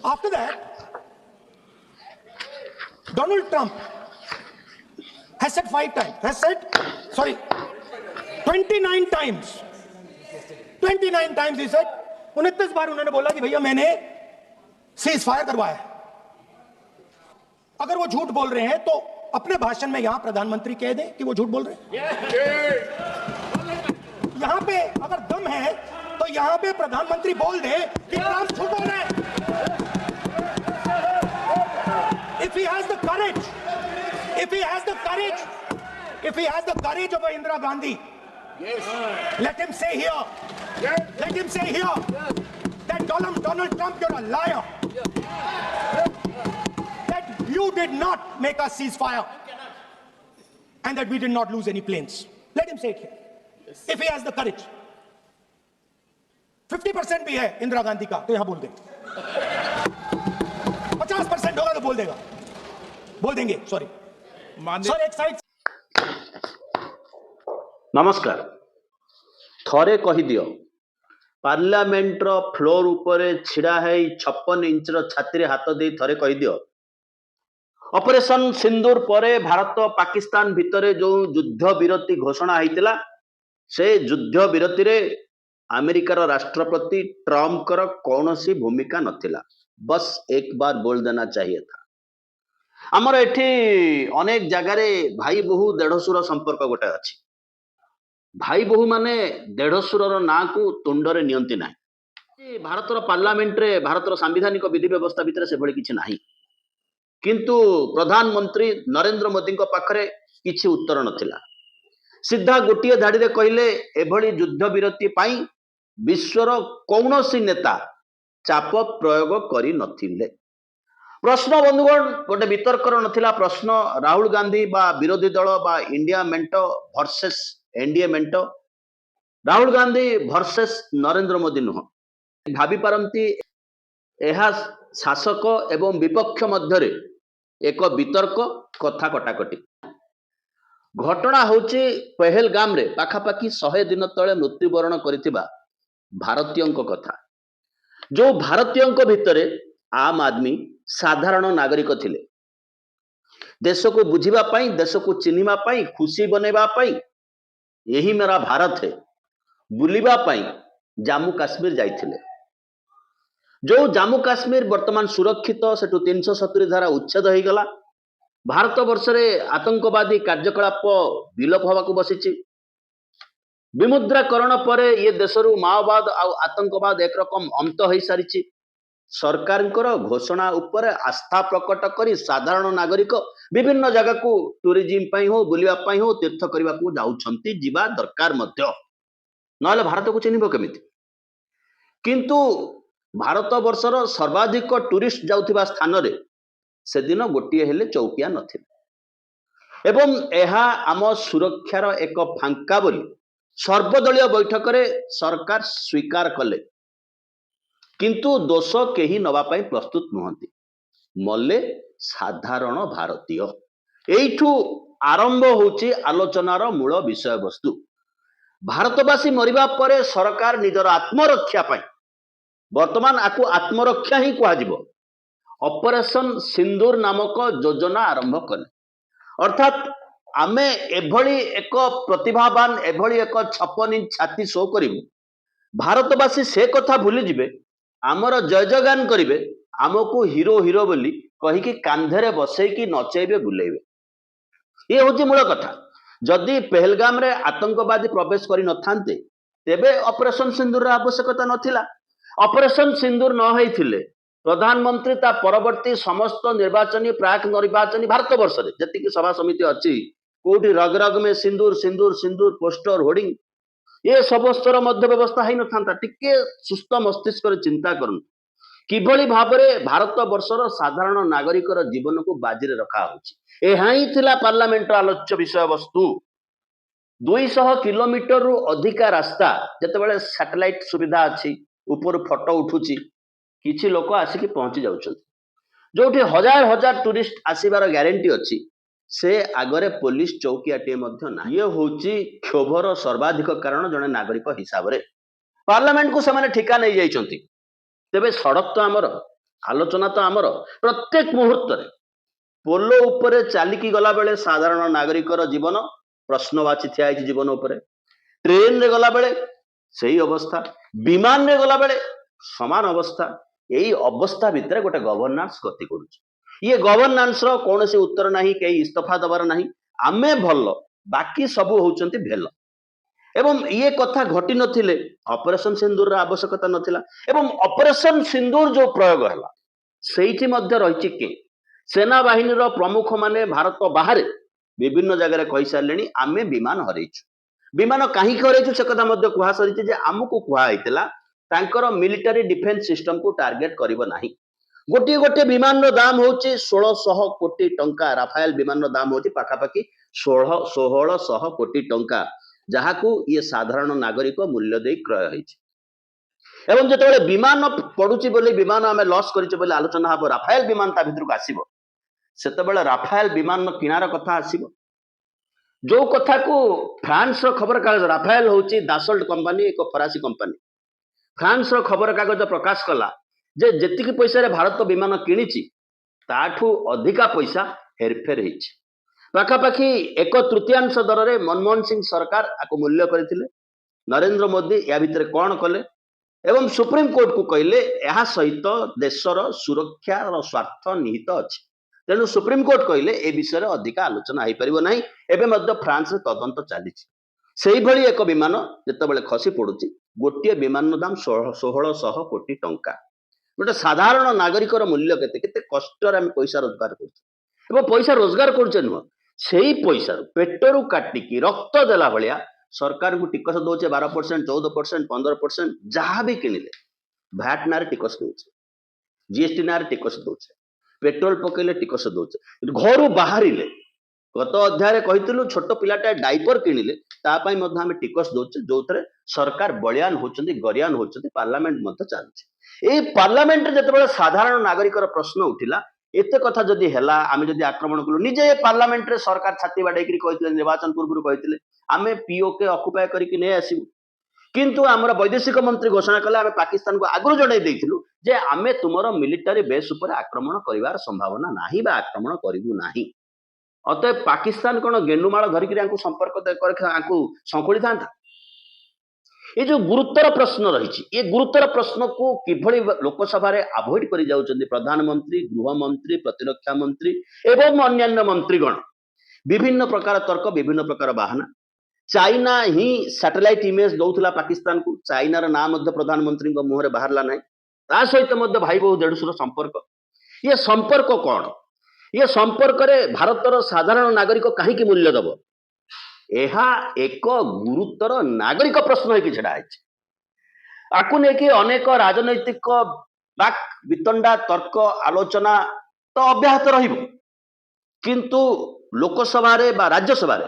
After that, Donald Trump has said 29 times. 29 times he said, 29 बार उन्होंने बोला कि भैया मैंने सीज फायर करवाया। अगर वो झूठ बोल रहे हैं तो अपने भाषण में यहां प्रधानमंत्री कह दें कि वो झूठ बोल रहे हैं। यहां पे अगर दम है तो यहां पे प्रधानमंत्री बोल दे कि ट्रंप झूठ बोल रहे हैं। If he has the courage of Indira Gandhi, let him say here that Donald Trump, you're a liar. That you did not make us ceasefire and that we did not lose any planes. Let him say it here. If he has the courage. 50% भी है इंदिरा गांधी का तो यहां बोल दे। 50% होगा तो बोल देंगे सॉरी सर एक साइड। नमस्कार। थरे कहीदियो पार्लियामेंटर फ्लोर उपरे छिड़ा है 56 इंचर छाती हाथ दे थरे कहीदियो ऑपरेशन सिंदूर परे भारत पाकिस्तान भितरे जो युद्ध विरति घोषणा होइतिला से युद्ध विरति रे अमेरिकार राष्ट्रपति ट्रम्प कर कौनसी भूमिका नथिला। बस एक बार बोल देना चाहिए था। आमर एठी अनेक जगार भाई बहु देढ़शुर संपर्क गोटे अच्छी। भाई बहु माने देढ़शुर ना को तुंडरे नियंती ना। भारत पार्लियामेंट रे भारत सांविधानिक विधि व्यवस्था भितर से भली किछि नाही, किंतु प्रधानमंत्री नरेंद्र मोदी पाखरे किछि उत्तर नथिला। सीधा गोटे धाड़ी रे कहले एभली युद्ध विरति पाई विश्वर कौनसी नेता चाप प्रयोग करी नथिले। प्रश्न बंधुगण गोटे वितर्कर नथिला प्रश्न राहुल गांधी बा विरोधी दल बा इंडिया मेंट वर्सेस एनडीए मेंट, राहुल गांधी वर्सेस नरेंद्र मोदी नुह। भाभी पारंती एहा शासक एवं विपक्ष मध्य एक वितर्क कथा कटाकटी। घटना होची पहलगाम रे पाखापाखि 100 दिन तले मृत्युवरण करिथिबा भारतीयों कथा। जो भारतीयों भितरे आम आदमी साधारण नागरिक थिले। देश को बुझिबा पाई, देश को चिन्हिबा पाई, खुशी बनेबा पाई यही मेरा भारत है बुलिबा पाई जम्मू काश्मीर जाइथिले। जो जम्मू काश्मीर वर्तमान सुरक्षित सेठु 370 धारा उच्छेद हो गला। भारत वर्ष रे आतंकवादी कार्यकलाप विलोप होवाकू बसिछि। विमुद्राकरण परे ये देशरू माओवाद आ आतंकवाद एक रकम अंत हो सारी। सरकार घोषणा उपर आस्था प्रकट करी साधारण नागरिक विभिन्न जगह को टूरिज्म पाई हो बुलिबा पाई हो तीर्थ करबा को जाउछंती, जीवा दरकार मध्य नहले भारत को चिन्हिब केमिति। किंतु भारत वर्षर सर्वाधिक टूरिस्ट जाउथिबा स्थान रे से दिन गोटे हेले चौकिया नथिले एवं एहा आम सुरक्षार एक फांका बोली सर्वदलीय बैठक रे सरकार स्वीकार कले। किंतु दोष केही नवा पाई प्रस्तुत नुहंती। मल्ले साधारण भारतीय। एइठू आरंभ होची आलोचनार मूल विषय वस्तु। भारतवासी मरिबा परे सरकार निजर आत्मरक्षा पाई वर्तमान आकु आत्मरक्षा ही कहुजिबो ऑपरेशन सिंदूर नामक योजना आरंभ कले। अर्थात आमे एभली एक प्रतिभावान एभली एक 56 इंच छाती शो करिबु। भारतवासी से कथा भूली जिबे, आमर जय जयगान करिवे, आमको हिरो हिरो बोली कहिकी कांधरे बसैकी नचेबे बुलेइबे। ये होची मूल कथा। जदि पहलगाम रे आतंकवादी प्रवेश करि नथान्ते तेबे ऑपरेशन सिंदूर आवश्यकता नथिला। ऑपरेशन सिंदूर न होइथिले प्रधानमंत्री ता परवर्ती समस्त निर्वाचनी प्राक निर्वाचनी भारत वर्ष रे जति सभा समिति अछि कोठी रग रग में सिंदूर सिंदूर सिंदूर पोस्टर होर्डिंग ये सब स्तर मध्य व्यवस्था है नथांता। टिके सुस्थ मस्तिष्क चिंता करन किभली भाबरे भारत वर्षर साधारण नागरिकर जीवन को बाजी रे रखा होछि। एहा ही थिला पार्लियामेंट आलोच्य विषय वस्तु। 200 किलोमीटर रु अधिका रास्ता जतेबेले सैटेलाइट सुविधा अछि ऊपर फोटो उठुछि किछि लोक आसिकी पहुंची जाउछन। जोठी हजार हजार टूरिस्ट आसीबार ग्यारंटी अछि से आगरे पुलिस चौकियाटे मध्य ना। ये होची क्षोभर सर्वाधिक कारण जने नागरिक हिसाब रे पार्लियामेंट को से ठिका नहीं जाइछंती। तेबे सड़क तो आमर आलोचना तो आमर प्रत्येक मुहूर्त पोलो उपरे चालिकी गला बेले साधारण नागरिकर जीवन प्रश्नवाची ठिया जीवन उपरे ट्रेन रे गला बेले सही अवस्था विमान रे गला बेले समान अवस्था यही अवस्था भितर गोटे गवर्नांस गति करुचे ये गवर्नांस रो कौन से उत्तर नहीं कई इस्तीफा दबार नहीं आमे भल बाकी सबू होचंती भेल एवं ये कथा घटी नथिले ऑपरेशन सिंदूर रा आवश्यकता नथिला एवं ऑपरेशन सिंदूर जो प्रयोग हला सेठी मध्य रहिछि के सेना बाहिनी रो प्रमुख माने भारत बाहर विभिन्न जगह रे कहि सारलेनी आमे विमान हरैछु विमान काहे हरैछु से कथा मध्य कुहा सरिछि जे हमकु कुहा हैतला तांकर मिलिटरी डिफेंस सिस्टम को टार्गेट करिवो नाही गोटे गोटे विमान रो दाम होछि 1600 कोटी टंका राफेल विमान रो दाम होछि पाखापाखि 1600 कोटी टंका जहाकू ये साधारण नागरिक मूल्य दे क्रय होइछि एवं जेतेबेले विमान पडुछि बोली विमान आमे लॉस करिछि बोली आलोचना हबो राफेल विमान ता भितरକୁ आसीबो सेतेबेले राफेल विमान किनार कथा आसीबो जो कथा को फ्रांस रो खबर कागज राफेल होछि दासल्ट कंपनी एक फरासी कंपनी फ्रांस रो खबर कागज प्रकाश कला जे जेतिकी पैसा रे भारत विमान किनिछि ताठू अधिका पैसा हेरफेर होइछि पाखापाखि 1/3 दर रे मनमोहन सिंह सरकार आको मूल्य करथिले नरेंद्र मोदी या भितर कौन कले एवं सुप्रीम कोर्ट को कहले यह सहित देशर सुरक्षा स्वार्थ निहित अच्छे तेणु सुप्रीम कोर्ट कहले ए विषय रे अधिक आलोचना हो पारिबो नाही एबे मध्य फ्रांस रे तदंत चलीछि सेही भली एक विमान जेतेबेले खसी पडुछि गोटे विमान दाम 1600 कोटी टंका गोटे साधारण नागरिकर मूल्य केते केते कष्ट रे हम पैसा रोजगार करछु एवं पैसा रोजगार करछु नुह सेही पैसा पेटरू काटिकी रक्त देला भलिया सरकार को टिकस दौचे 12% 14% 15% जहाँ भी किनिले भैट ना टिकस दौचे जीएसटी ना टिकस दौचे पेट्रोल पकेले टिकस दौचे घर बाहर गत अध्याय कही छोट पिलाटा डाइपर किनिले तापाई आम टिकस दौचे जो सरकार बलियान होचंदी गरियान होचंदी पार्लियामेंट मध्य चलछि पार्लियामेंट जिते साधारण नागरिकर प्रश्न उठिला एते कथा जदि हैला आमे जदि आक्रमण कलु निजे पार्लियामेंट रे सरकार छाती बाडेकरी कहितले निर्वाचन पूर्व कहितले आमे पीओके ऑक्युपाई करिकि नै आसीबु किंतु हमर वैदेशिक मंत्री घोषणा कले आमे पाकिस्तान को आगु जणाई दैथिलु जे आमे तुमरो मिलिटरी बेस ऊपर आक्रमण करिवार संभावना नाही बा आक्रमण करिवु नाही अतः पाकिस्तान कोन गेंडुमाळ धरिकि आंकु संपर्क कर आंकु संखोली थांता ये जो गुरुतर प्रश्न रही ये गुरुतर प्रश्न को किभली लोकसभा रे अवॉइड करि जाउछन्ती प्रधानमंत्री गृहमंत्री प्रतिरक्षा मंत्री एवं अन्य मंत्रीगण विभिन्न प्रकार तर्क विभिन्न प्रकार बहाना चाइना ही सैटेलाइट इमेज दौथला पाकिस्तान को चाइना रा नाम मध्य प्रधानमंत्री मुहरे बाहरला नाही ता सहित मध्य भाई बहु देढसुर संपर्क ये संपर्क कौन ये संपर्क रे भारतर साधारण नागरिक कहीं मूल्य दब यह एक गुरुतर नागरिक प्रश्न है छड़ा आकु नेकी अनेक राजनैतिक बाक वितंडा तर्क आलोचना तो अब्याहत रहिबो किंतु लोकसभा रे बा राज्यसभा रे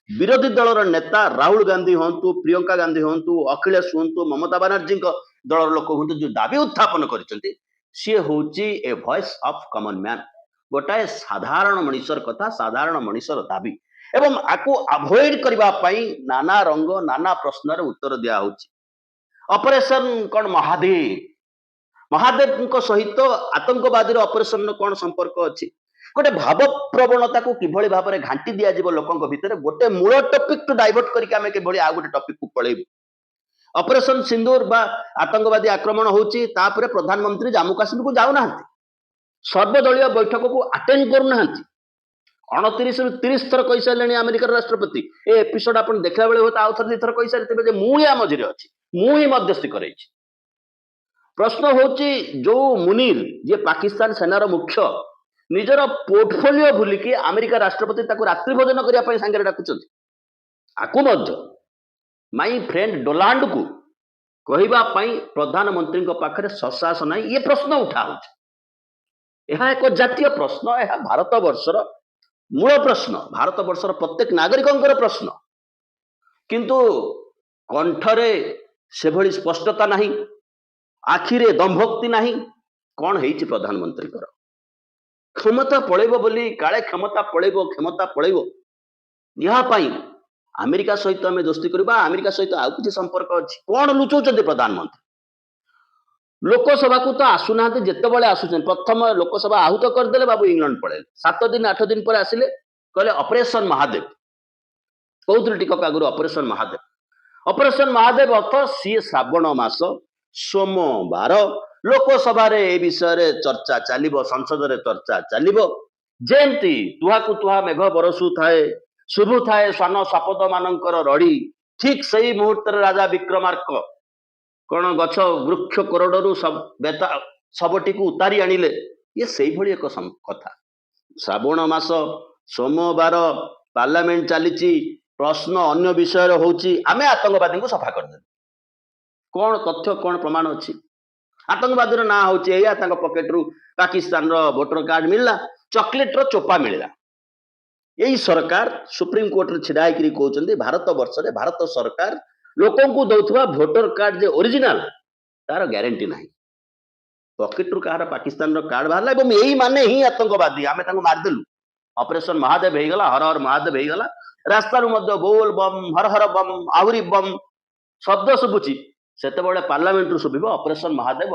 विरोधी दलर नेता राहुल गांधी हंतु प्रियंका गांधी हंतु अखिलेश हंतु ममता बनर्जी दलर लोक हंतु जो दाबी उत्थापन करछन्ती सी होची a voice of common man गोटाए साधारण मनुष्यर कथा साधारण मनुष्यर दाबी एवं आकु अवॉइड करबा पई नाना रंग नाना प्रश्न रे उत्तर दिया होची ऑपरेशन कोन महादेव को सहित आतंकवादी ऑपरेशन कोन संपर्क अछि गोटे भाव प्रवणता को किभली भाव में घांटी दिया जीव लोकंक भितर गोटे मूल टॉपिक टू डाइवर्ट करके आमे किभली आ गोटे टॉपिक को पळेबु ऑपरेशन सिंदूर बा आतंकवादी आक्रमण होची तापरे प्रधानमंत्री जम्मू काश्मीर को जाउ नाहंती सर्वदलीय बैठक को अटेंड करू नाहंती 29 रु 30 थर कहि सारलेनी अमेरिकार राष्ट्रपति ए एपिसोड आपण देखला बेले होता आउ थर दी थर कहि सारते जे मु या मझिरे अछि मु ही मध्यस्थी करैछि प्रश्न होची जो मुनीर जे पाकिस्तान सेनार मुख्य निजर पोर्टफोलियो भूलिकी अमेरिका राष्ट्रपति ताको रात्रि भोजन करिया पई संगे डाकुचंती आकु मध्य माई फ्रेंड डोनाल्ड को कहिबा पई प्रधानमंत्री को पाखरे ससास नाही ये प्रश्न उठा होची यह एक जातीय प्रश्न यह भारत वर्षर मूल प्रश्न भारत वर्षर प्रत्येक नागरिकंकर प्रश्न किंतु कंठरे से भली स्पष्टता नहीं आखिरे दंभक्ति नहीं कौन है प्रधानमंत्री क्षमता पड़ेबो बोली काले क्षमता पड़ेबो यह अमेरिका सहित आम दोस्ती करबा अमेरिका सहित आउ किसी संपर्क अच्छी कौन लुचौଛନ୍ତି प्रधानमंत्री लोकसभा को तो आसुना जिते आसुन प्रथम लोकसभा आहूत करदे बाबू इंग्लैंड पड़े 7 दिन 8 दिन पर आसिले कहले ऑपरेशन महादेव कहते टिकक आगुरी ऑपरेशन महादेव अर्थ सी श्रावण मास सोमवार लोकसभा ए विषय चर्चा चलो संसद में चर्चा चलो जेमती तुहा को तुहा मेघ बरसु थाए शुभु थाए स्वान सपद मानकर रड़ी ठीक सही मुहूर्त राजा विक्रमार्क कौन गछ वृक्ष कोरडरू सबटी को उतारी आनिले ये सही भली एक कथा श्रावण मास सोमवार पार्लियामेंट चली प्रश्न अन्य विषय होची आमे आतंकवादी को सफा करदे कौन तथ्य कौन प्रमाण अच्छी आतंकवादी ना होता पकेट रु पाकिस्तान वोटर कार्ड मिलला चॉकलेट रो चोपा मिलला यही सरकार सुप्रीम कोर्ट रे छिड़ा होकर कहते भारत वर्ष रे भारत सरकार लोकों को दौथुवा वोटर कार्ड जे ओरिजिनल तार ग्यारंटी ना पकेट रु कहार पाकिस्तान रो कार्ड बाहर एवं यही माने ही आतंकवादी आमे तांको मारदेलु ऑपरेशन महादेव हो गला हर हर महादेव हो गला रास्ता रू मध्य बोल बम हर हर बम आहुरी बम शब्द शुभुची सेतेबेले पार्लियामेंट रु शुभिबो ऑपरेशन महादेव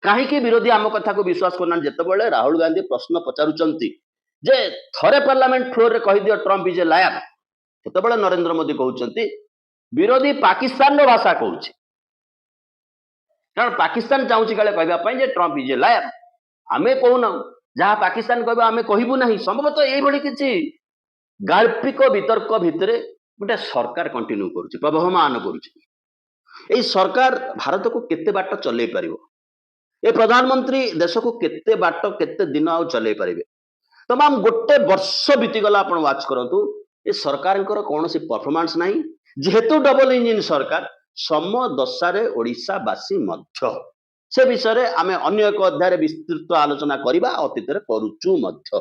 कहीं विरोधी आम कथा को विश्वास करना जितेबाला राहुल गांधी प्रश्न पचारुचंती जे थरे पार्लियामेंट फ्लोर रे कहि दियो ट्रम्प इज ए लायर सेतेबेले नरेंद्र मोदी कहउचंती विरोधी पाकिस्तान रो भाषा कहउची कारण पाकिस्तान चाहूची काले कहबा पई जे ट्रम्प इज ए लायर आमे कहूना जहाँ पाकिस्तान कहबा आमे कहिबु नाही संभवतः एई भली किछि गाल्पिक वितर्क भितरे गोटे सरकार कंटिन्यू करूची प्रवहमान करूची एई सरकार भारत को केते बाट चलै परिबो ए प्रधानमंत्री देश को केते बाट केते दिन आउ चलै परिबे तमाम गोटे वर्ष बीतीगला आपण वाच करंतु ए सरकार कौन सी परफॉर्मेंस नहीं जेहेतु डबल इंजिन सरकार सम दशारे ओडिशा बासी मध्य से विषय रे आमे अन्य एक अध्याय विस्तृत आलोचना करिबा अतीत रे करूचु मध्य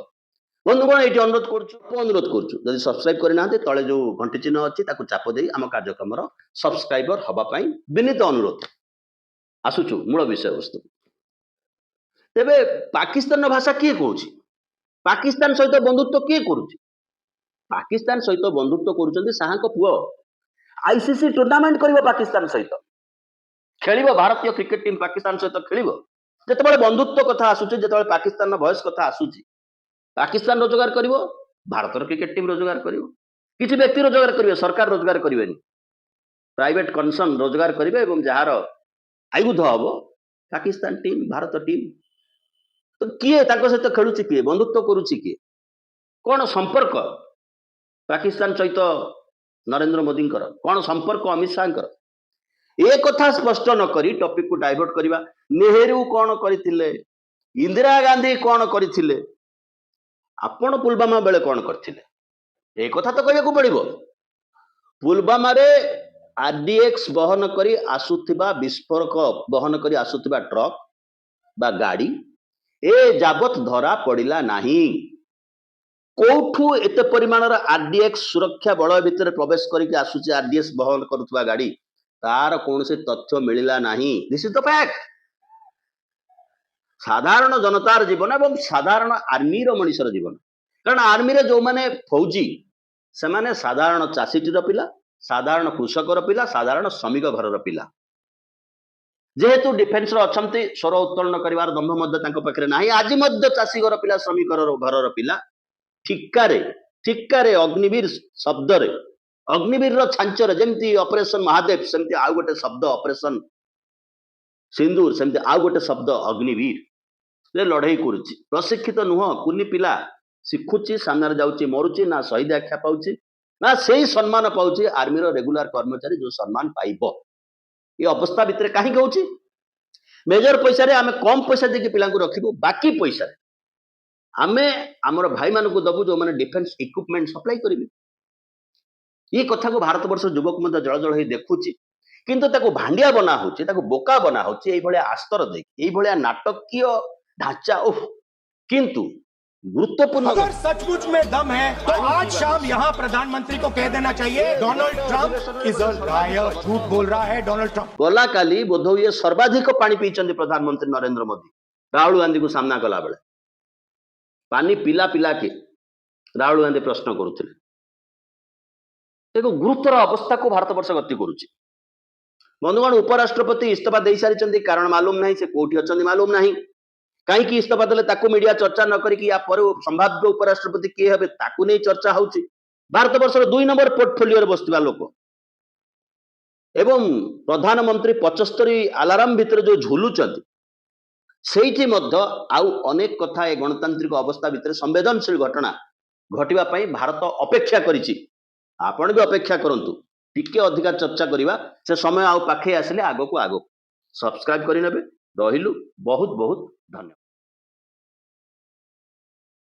बंधुगण ये अनुरोध करुचु जदि सब्सक्राइब करना तले जो घंटी चिन्ह अच्छी चाप दे आम कार्यक्रम सब्सक्राइबर हवापाई विनीत अनुरोध आसुचु मूल विषय वस्तु तेबे पाकिस्तान भाषा किए कहूँ पाकिस्तान सहित बंधुत्व किए करुच्ची पाकिस्तान सहित बंधुत्व करुचंदी शाह पुओ आईसीसी टूर्नामेंट करिवो पाकिस्तान सहित खेलिबो भारतीय क्रिकेट टीम पाकिस्तान सहित खेलिबो जेतेबेले बंधुत्व कथा आसुची जेतेबेले पाकिस्तान वयस कथा आसुची पाकिस्तान रोजगार करिवो भारतर क्रिकेट टीम रोजगार करिवो किछि व्यक्ति रोजगार करिवे सरकार रोजगार करिवेनी प्राइवेट कंसर्न रोजगार करिवे एवं जहार आयुध हबो पाकिस्तान टीम भारत टीम तो किए ताको सहित खेलुची किए बंधुत्व करुची किए कौन संपर्क पाकिस्तान सहित नरेंद्र मोदी कौन संपर्क अमित शाह एक कथा स्पष्ट न करी टॉपिक को डाइवर्ट करवा नेहरू कौन करथिले इंदिरा गांधी कौन करथिले आपण पुलवामा बेले कौन करथिले एक कथा तो कहया पड़िबो पुलवामा रे आरडीएक्स बहन करी आसुथिबा विस्फोरक बहन करी आसुथिबा ट्रक बा गाड़ी ए जाबत धरा पड़िला नाही कोठू एते परिमाणर आरडीएक्स सुरक्षा बल भितर प्रवेश करके आसुची आरडीएक्स बहन करुवा गाड़ी तार कौन से तथ्य मिलला नाही दिस इज द फैक्ट साधारण जनतार जीवन एवं साधारण आर्मी रो मनीषर जीवन कारण आर्मी रे जो माने फौजी से माने साधारण चाषीटीर पिला साधारण कृषकर पिला साधारण श्रमिक घर पिला जेहेतु डिफेन्स अच्छी स्वर उत्तोलन कर दम्भ पाखे ना आज चाषी घर पिला श्रमिक घर पिला ठिक्कारे अग्निवीर शब्द अग्निवीर छांचर जमती ऑपरेशन महादेव सेमती आउ गोटे शब्द ऑपरेशन सिंदूर सेमती आउ गोटे शब्द अग्निवीर लड़ई करुच्ची प्रशिक्षित नुह कुनी पिला शिखुची सामने जाऊँगी मरुची ना शहीद आख्या पाऊँ ना से सम्मान पाऊँ आर्मी रेगुलर कर्मचारी जो सम्मान पाइब ये अवस्था भितर कहीं कहूँ मेजर पैसा रे आमे कम पैसा देके पिला रखिबो बाकी पैसा रे आमे आमर भाई मान को दबु जो माने डिफेन्स इक्विपमेंट सप्लाई करिवे ये कथा को भारत वर्ष युवक मध्य जल जल देखुची किंतु ताको भांडिया बना होची ताको बोका बना होची एई भलिया आस्तर दे एई भलिया नाटकीय ढांचा उफ किंतु गुरुत्वपूर्ण अगर सचमुच में दम है तो आज शाम यहाँ प्रधानमंत्री को कह देना चाहिए Donald Trump is a liar झूठ बोल रहा है डोनाल्ड ट्रंप गला काली बोध हुए सर्वाधिक पानी पीछे प्रधानमंत्री नरेंद्र मोदी राहुल गांधी को सामना कला बेले पानी पिला पिला के राहुल गांधी प्रश्न करुले एक गुरुतर अवस्था को भारत वर्ष गति करुच्ची बंधुगण उपराष्ट्रपति इस्तीफा दे सारी कारण मालूम नहीं से कोठी अछंती मालूम नहीं कहीं इस्तीफा देले ताकू मीडिया चर्चा न करी या पर संभाव्य उपराष्ट्रपति किए हेबे ताकू नहीं चर्चा होउची भारत वर्षर 2 नंबर पोर्टफोलियो रे बसतिबा लोक एवं प्रधानमंत्री 75 अलार्म भितर जो झुलुचंती सेठी मध्य आउ अनेक कथा ए गणतांत्रिक अवस्था भितर संवेदनशील घटना घटिबा पई भारत अपेक्षा करिछि आपण भी अपेक्षा करंतु टिके अधिका चर्चा करिबा से समय आउ पाखे आसिले आगो को आगो सब्सक्राइब करि नेबे रहिलु बहुत बहुत धन्यवाद।